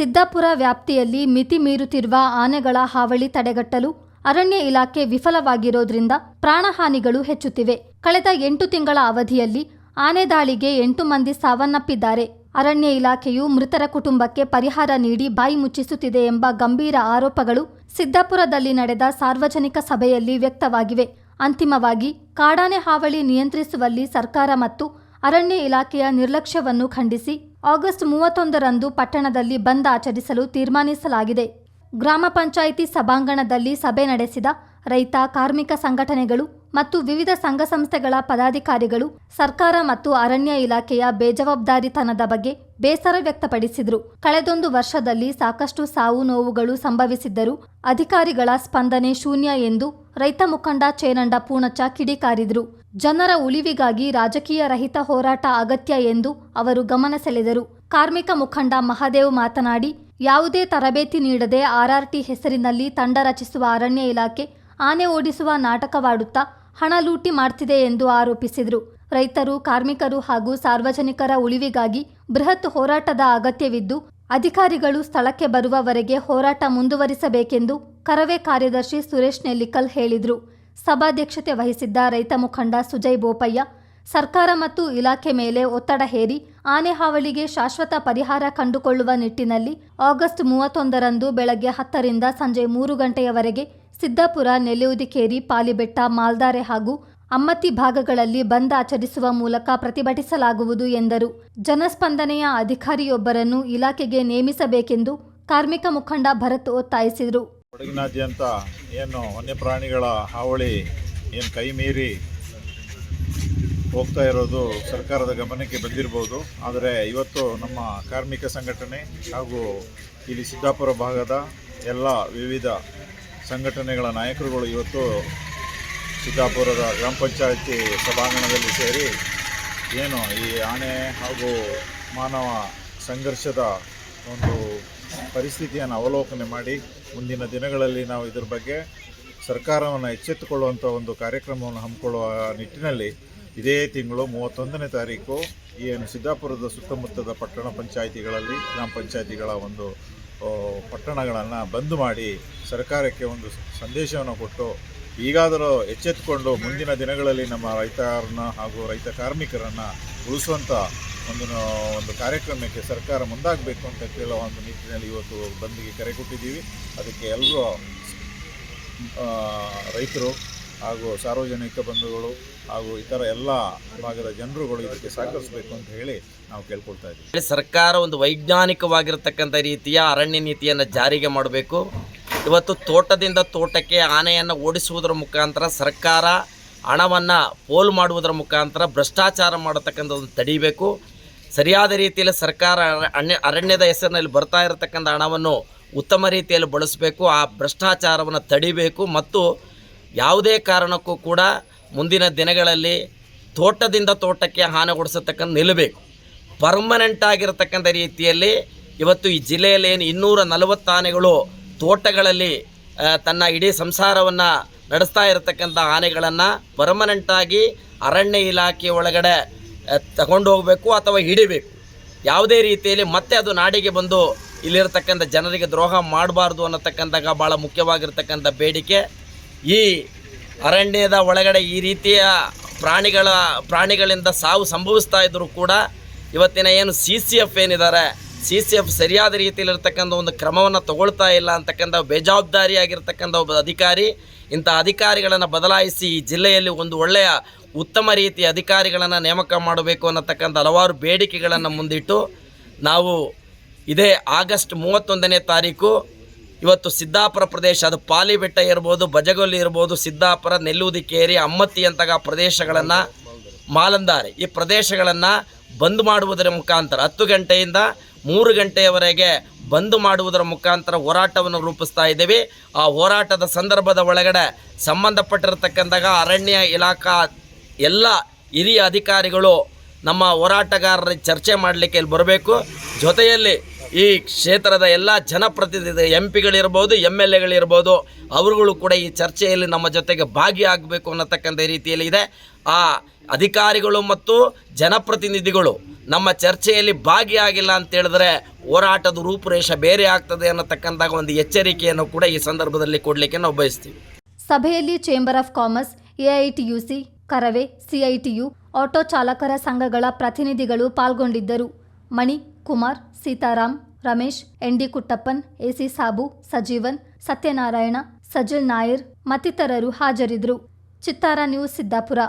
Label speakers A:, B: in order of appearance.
A: ಸಿದ್ದಾಪುರ ವ್ಯಾಪ್ತಿಯಲ್ಲಿ ಮಿತಿ ಮೀರುತ್ತಿರುವ ಆನೆಗಳ ಹಾವಳಿ ತಡೆಗಟ್ಟಲು ಅರಣ್ಯ ಇಲಾಖೆ ವಿಫಲವಾಗಿರೋದ್ರಿಂದ ಪ್ರಾಣಹಾನಿಗಳು ಹೆಚ್ಚುತ್ತಿವೆ. ಕಳೆದ 8 ತಿಂಗಳ ಅವಧಿಯಲ್ಲಿ ಆನೆ ದಾಳಿಗೆ 8 ಮಂದಿ ಸಾವನ್ನಪ್ಪಿದ್ದಾರೆ. ಅರಣ್ಯ ಇಲಾಖೆಯು ಮೃತರ ಕುಟುಂಬಕ್ಕೆ ಪರಿಹಾರ ನೀಡಿ ಬಾಯಿ ಮುಚ್ಚಿಸುತ್ತಿದೆ ಎಂಬ ಗಂಭೀರ ಆರೋಪಗಳು ಸಿದ್ದಾಪುರದಲ್ಲಿ ನಡೆದ ಸಾರ್ವಜನಿಕ ಸಭೆಯಲ್ಲಿ ವ್ಯಕ್ತವಾಗಿವೆ. ಅಂತಿಮವಾಗಿ ಕಾಡಾನೆ ಹಾವಳಿ ನಿಯಂತ್ರಿಸುವಲ್ಲಿ ಸರ್ಕಾರ ಮತ್ತು ಅರಣ್ಯ ಇಲಾಖೆಯ ನಿರ್ಲಕ್ಷ್ಯವನ್ನು ಖಂಡಿಸಿ ಆಗಸ್ಟ್ 31ರಂದು ಪಟ್ಟಣದಲ್ಲಿ ಬಂದ್ ಆಚರಿಸಲು ತೀರ್ಮಾನಿಸಲಾಗಿದೆ. ಗ್ರಾಮ ಪಂಚಾಯಿತಿ ಸಭಾಂಗಣದಲ್ಲಿ ಸಭೆ ನಡೆಸಿದ ರೈತ, ಕಾರ್ಮಿಕ ಸಂಘಟನೆಗಳು ಮತ್ತು ವಿವಿಧ ಸಂಘ ಸಂಸ್ಥೆಗಳ ಪದಾಧಿಕಾರಿಗಳು ಸರ್ಕಾರ ಮತ್ತು ಅರಣ್ಯ ಇಲಾಖೆಯ ಬೇಜವಾಬ್ದಾರಿತನದ ಬಗ್ಗೆ ಬೇಸರ ವ್ಯಕ್ತಪಡಿಸಿದರು. ಕಳೆದೊಂದು ವರ್ಷದಲ್ಲಿ ಸಾಕಷ್ಟು ಸಾವು ನೋವುಗಳು ಸಂಭವಿಸಿದ್ದರೂ ಅಧಿಕಾರಿಗಳ ಸ್ಪಂದನೆ ಶೂನ್ಯ ಎಂದು ರೈತ ಮುಖಂಡ ಚೇನಂಡ ಪೂಣಚ್ಚ ಕಿಡಿಕಾರಿದರು. ಜನರ ಉಳಿವಿಗಾಗಿ ರಾಜಕೀಯ ರಹಿತ ಹೋರಾಟ ಅಗತ್ಯ ಎಂದು ಅವರು ಗಮನ ಸೆಳೆದರು. ಕಾರ್ಮಿಕ ಮುಖಂಡ ಮಹಾದೇವ್ ಮಾತನಾಡಿ, ಯಾವುದೇ ತರಬೇತಿ ನೀಡದೆ RRT ಹೆಸರಿನಲ್ಲಿ ತಂಡ ರಚಿಸುವ ಅರಣ್ಯ ಇಲಾಖೆ ಆನೆ ಓಡಿಸುವ ನಾಟಕವಾಡುತ್ತಾ ಹಣ ಲೂಟಿ ಮಾಡ್ತಿದೆ ಎಂದು ಆರೋಪಿಸಿದರು. ರೈತರು, ಕಾರ್ಮಿಕರು ಹಾಗೂ ಸಾರ್ವಜನಿಕರ ಉಳಿವಿಗಾಗಿ ಬೃಹತ್ ಹೋರಾಟದ ಅಗತ್ಯವಿದ್ದು, ಅಧಿಕಾರಿಗಳು ಸ್ಥಳಕ್ಕೆ ಬರುವವರೆಗೆ ಹೋರಾಟ ಮುಂದುವರಿಸಬೇಕೆಂದು ಕರವೇ ಕಾರ್ಯದರ್ಶಿ ಸುರೇಶ್ ನೆಲ್ಲಿಕಲ್ ಹೇಳಿದರು. ಸಭಾಧ್ಯಕ್ಷತೆ ವಹಿಸಿದ್ದ ರೈತ ಮುಖಂಡ ಸುಜಯ್ ಬೋಪಯ್ಯ, ಸರ್ಕಾರ ಮತ್ತು ಇಲಾಖೆ ಮೇಲೆ ಒತ್ತಡ ಹೇರಿ ಆನೆ ಹಾವಳಿಗೆ ಶಾಶ್ವತ ಪರಿಹಾರ ಕಂಡುಕೊಳ್ಳುವ ನಿಟ್ಟಿನಲ್ಲಿ ಆಗಸ್ಟ್ 31ರಂದು ಬೆಳಗ್ಗೆ 10ರಿಂದ ಸಂಜೆ 3 ಗಂಟೆಯವರೆಗೆ ಸಿದ್ದಾಪುರ, ನೆಲ್ಲಿಹುದಿಕೇರಿ, ಪಾಲಿಬೆಟ್ಟ, ಮಾಲ್ದಾರೆ ಹಾಗೂ ಅಮ್ಮತ್ತಿ ಭಾಗಗಳಲ್ಲಿ ಬಂದ್ ಆಚರಿಸುವ ಮೂಲಕ ಪ್ರತಿಭಟಿಸಲಾಗುವುದು ಎಂದರು. ಜನಸ್ಪಂದನೆಯ ಅಧಿಕಾರಿಯೊಬ್ಬರನ್ನು ಇಲಾಖೆಗೆ ನೇಮಿಸಬೇಕೆಂದು ಕಾರ್ಮಿಕ ಮುಖಂಡ ಭರತ್ ಒತ್ತಾಯಿಸಿದರು.
B: ಕೊಡಗಿನಾದ್ಯಂತ ಏನು ವನ್ಯಪ್ರಾಣಿಗಳ ಹಾವಳಿ ಏನು ಕೈ ಮೀರಿ ಹೋಗ್ತಾ ಇರೋದು ಸರ್ಕಾರದ ಗಮನಕ್ಕೆ ಬಂದಿರಬಹುದು. ಆದರೆ ಇವತ್ತು ನಮ್ಮ ಕಾರ್ಮಿಕ ಸಂಘಟನೆ ಹಾಗೂ ಇಲ್ಲಿ ಸಿದ್ದಾಪುರ ಭಾಗದ ಎಲ್ಲ ವಿವಿಧ ಸಂಘಟನೆಗಳ ನಾಯಕರುಗಳು ಇವತ್ತು ಸಿದ್ದಾಪುರದ ಗ್ರಾಮ ಪಂಚಾಯಿತಿ ಸಭಾಂಗಣದಲ್ಲಿ ಸೇರಿ ಏನು ಈ ಆನೆ ಹಾಗೂ ಮಾನವ ಸಂಘರ್ಷದ ಒಂದು ಪರಿಸ್ಥಿತಿಯನ್ನು ಅವಲೋಕನೆ ಮಾಡಿ ಮುಂದಿನ ದಿನಗಳಲ್ಲಿ ನಾವು ಇದರ ಬಗ್ಗೆ ಸರ್ಕಾರವನ್ನು ಎಚ್ಚೆತ್ತುಕೊಳ್ಳುವಂಥ ಒಂದು ಕಾರ್ಯಕ್ರಮವನ್ನು ಹಮ್ಮಿಕೊಳ್ಳುವ ನಿಟ್ಟಿನಲ್ಲಿ ಇದೇ ತಿಂಗಳು 31ನೇ ತಾರೀಕು ಏನು ಸಿದ್ದಾಪುರದ ಸುತ್ತಮುತ್ತದ ಪಟ್ಟಣ ಪಂಚಾಯಿತಿಗಳಲ್ಲಿ, ಗ್ರಾಮ ಪಂಚಾಯಿತಿಗಳ ಒಂದು ಪಟ್ಟಣಗಳನ್ನು ಬಂದ್ ಮಾಡಿ ಸರ್ಕಾರಕ್ಕೆ ಒಂದು ಸಂದೇಶವನ್ನು ಕೊಟ್ಟು ಈಗಾದರೂ ಎಚ್ಚೆತ್ತುಕೊಂಡು ಮುಂದಿನ ದಿನಗಳಲ್ಲಿ ನಮ್ಮ ರೈತರನ್ನ ಹಾಗೂ ರೈತ ಕಾರ್ಮಿಕರನ್ನು ಉಳಿಸುವಂಥ ಒಂದು ಕಾರ್ಯಕ್ರಮಕ್ಕೆ ಸರ್ಕಾರ ಮುಂದಾಗಬೇಕು ಅಂತ ಕೇಳುವ ಒಂದು ನಿಟ್ಟಿನಲ್ಲಿ ಇವತ್ತು ಬಂದ್ಗೆ ಕರೆ ಕೊಟ್ಟಿದ್ದೀವಿ. ಅದಕ್ಕೆ ಎಲ್ಲರೂ ರೈತರು ಹಾಗೂ ಸಾರ್ವಜನಿಕ ಬಂಧುಗಳು ಹಾಗೂ ಇತರ ಎಲ್ಲ ಭಾಗದ ಜನರುಗಳು ಇದಕ್ಕೆ ಸಹಕರಿಸಬೇಕು ಅಂತ ಹೇಳಿ ನಾವು ಕೇಳ್ಕೊಳ್ತಾ ಇದ್ದೀವಿ.
C: ಸರ್ಕಾರ ಒಂದು ವೈಜ್ಞಾನಿಕವಾಗಿರತಕ್ಕಂಥ ರೀತಿಯ ಅರಣ್ಯ ನೀತಿಯನ್ನು ಜಾರಿಗೆ ಮಾಡಬೇಕು. ಇವತ್ತು ತೋಟದಿಂದ ತೋಟಕ್ಕೆ ಆನೆಯನ್ನು ಓಡಿಸುವುದರ ಮುಖಾಂತರ ಸರ್ಕಾರ ಹಣವನ್ನು ಪೋಲು ಮಾಡುವುದರ ಮುಖಾಂತರ ಭ್ರಷ್ಟಾಚಾರ ಮಾಡತಕ್ಕಂಥದ್ದನ್ನು ತಡೀಬೇಕು. ಸರಿಯಾದ ರೀತಿಯಲ್ಲಿ ಸರ್ಕಾರ ಅರಣ್ಯದ ಹೆಸರಿನಲ್ಲಿ ಬರ್ತಾ ಇರತಕ್ಕಂಥ ಹಣವನ್ನು ಉತ್ತಮ ರೀತಿಯಲ್ಲಿ ಬಳಸಬೇಕು. ಆ ಭ್ರಷ್ಟಾಚಾರವನ್ನು ತಡಿಬೇಕು ಮತ್ತು ಯಾವುದೇ ಕಾರಣಕ್ಕೂ ಕೂಡ ಮುಂದಿನ ದಿನಗಳಲ್ಲಿ ತೋಟದಿಂದ ತೋಟಕ್ಕೆ ಆನೆ ಓಡಿಸತಕ್ಕಂಥ ನಿಲ್ಲಬೇಕು. ಪರ್ಮನೆಂಟ್ ಆಗಿರತಕ್ಕಂಥ ರೀತಿಯಲ್ಲಿ ಇವತ್ತು ಈ ಜಿಲ್ಲೆಯಲ್ಲಿ ಏನು 240 ಆನೆಗಳು ತೋಟಗಳಲ್ಲಿ ತನ್ನ ಇಡೀ ಸಂಸಾರವನ್ನು ನಡೆಸ್ತಾ ಇರತಕ್ಕಂಥ ಆನೆಗಳನ್ನು ಪರ್ಮನೆಂಟಾಗಿ ಅರಣ್ಯ ಇಲಾಖೆ ಒಳಗಡೆ ತಗೊಂಡು ಹೋಗಬೇಕು ಅಥವಾ ಹಿಡಿಬೇಕು. ಯಾವುದೇ ರೀತಿಯಲ್ಲಿ ಮತ್ತೆ ಅದು ನಾಡಿಗೆ ಬಂದು ಇಲ್ಲಿರತಕ್ಕಂಥ ಜನರಿಗೆ ದ್ರೋಹ ಮಾಡಬಾರ್ದು ಅನ್ನತಕ್ಕಂಥ ಭಾಳ ಮುಖ್ಯವಾಗಿರ್ತಕ್ಕಂಥ ಬೇಡಿಕೆ. ಈ ಅರಣ್ಯದ ಒಳಗಡೆ ಈ ರೀತಿಯ ಪ್ರಾಣಿಗಳಿಂದ ಸಾವು ಸಂಭವಿಸ್ತಾ ಇದ್ದರೂ ಕೂಡ ಇವತ್ತಿನ ಏನು CCF ಏನಿದ್ದಾರೆ, CCF ಸರಿಯಾದ ರೀತಿಯಲ್ಲಿರ್ತಕ್ಕಂಥ ಒಂದು ಕ್ರಮವನ್ನು ತಗೊಳ್ತಾ ಇಲ್ಲ ಅಂತಕ್ಕಂಥ ಬೇಜವಾಬ್ದಾರಿಯಾಗಿರ್ತಕ್ಕಂಥ ಒಬ್ಬ ಅಧಿಕಾರಿ. ಇಂಥ ಅಧಿಕಾರಿಗಳನ್ನು ಬದಲಾಯಿಸಿ ಈ ಜಿಲ್ಲೆಯಲ್ಲಿ ಒಂದು ಒಳ್ಳೆಯ ಉತ್ತಮ ರೀತಿಯ ಅಧಿಕಾರಿಗಳನ್ನು ನೇಮಕ ಮಾಡಬೇಕು ಅನ್ನತಕ್ಕಂಥ ಹಲವಾರು ಬೇಡಿಕೆಗಳನ್ನು ಮುಂದಿಟ್ಟು ನಾವು ಇದೇ ಆಗಸ್ಟ್ 31ನೇ ತಾರೀಕು ಇವತ್ತು ಸಿದ್ದಾಪುರ ಪ್ರದೇಶ, ಅದು ಪಾಲಿಬೆಟ್ಟ ಇರ್ಬೋದು, ಬಜಗೊಲ್ಲಿ ಇರ್ಬೋದು, ಸಿದ್ದಾಪುರ, ನೆಲ್ಲಿಹುದಿಕೇರಿ, ಅಮ್ಮತ್ತಿ ಅಂತಹ ಪ್ರದೇಶಗಳನ್ನು, ಮಾಲಂದಾರೆ ಈ ಪ್ರದೇಶಗಳನ್ನು ಬಂದ್ ಮಾಡುವುದರ ಮುಖಾಂತರ 10 ಗಂಟೆಯಿಂದ 3 ಗಂಟೆಯವರೆಗೆ ಬಂದ್ ಮಾಡುವುದರ ಮುಖಾಂತರ ಹೋರಾಟವನ್ನು ರೂಪಿಸ್ತಾ ಇದ್ದೀವಿ. ಆ ಹೋರಾಟದ ಸಂದರ್ಭದ ಒಳಗಡೆ ಸಂಬಂಧಪಟ್ಟಿರತಕ್ಕಂಥ ಅರಣ್ಯ ಇಲಾಖಾ ಎಲ್ಲ ಹಿರಿಯ ಅಧಿಕಾರಿಗಳು ನಮ್ಮ ಹೋರಾಟಗಾರರಿಗೆ ಚರ್ಚೆ ಮಾಡಲಿಕ್ಕೆ ಇಲ್ಲಿ ಬರಬೇಕು. ಜೊತೆಯಲ್ಲಿ ಈ ಕ್ಷೇತ್ರದ ಎಲ್ಲ ಜನಪ್ರತಿನಿಧಿ MPಗಳಿರ್ಬೋದು, MLAಗಳಿರ್ಬೋದು, ಅವರುಗಳು ಕೂಡ ಈ ಚರ್ಚೆಯಲ್ಲಿ ನಮ್ಮ ಜೊತೆಗೆ ಭಾಗಿಯಾಗಬೇಕು ಅನ್ನತಕ್ಕಂಥ ರೀತಿಯಲ್ಲಿ ಇದೆ. ಆ ಅಧಿಕಾರಿಗಳು ಮತ್ತು ಜನಪ್ರತಿನಿಧಿಗಳು ನಮ್ಮ ಚರ್ಚೆಯಲ್ಲಿ ಭಾಗಿಯಾಗಿಲ್ಲ ಅಂತ ಹೇಳಿದ್ರೆ ಹೋರಾಟದ ರೂಪುರೇಷೆ ಬೇರೆ ಆಗ್ತದೆ ಅನ್ನತಕ್ಕಂತಹ ಒಂದು ಎಚ್ಚರಿಕೆಯನ್ನು ಕೂಡ ಈ ಸಂದರ್ಭದಲ್ಲಿ ಕೊಡಲಿಕ್ಕೆ ನಾವು ಬಯಸ್ತೀವಿ.
A: ಸಭೆಯಲ್ಲಿ chamber of commerce, AITUC, Karave, CITU, auto ಚಾಲಕರ ಸಂಘಗಳ ಪ್ರತಿನಿಧಿಗಳು ಪಾಲ್ಗೊಂಡಿದ್ದರು. ಮಣಿ, ಕುಮಾರ್, ಸೀತಾರಾಮ್, ರಮೇಶ್, ಎನ್ಡಿ ಕುಟ್ಟಪ್ಪನ್, ಎಸಿ ಸಾಬು, ಸಜೀವನ್, ಸತ್ಯನಾರಾಯಣ, ಸಜಿಲ್ ನಾಯರ್ ಮತ್ತಿತರರು ಹಾಜರಿದ್ದರು. ಚಿತ್ತಾರ ನ್ಯೂಸ್, ಸಿದ್ದಾಪುರ.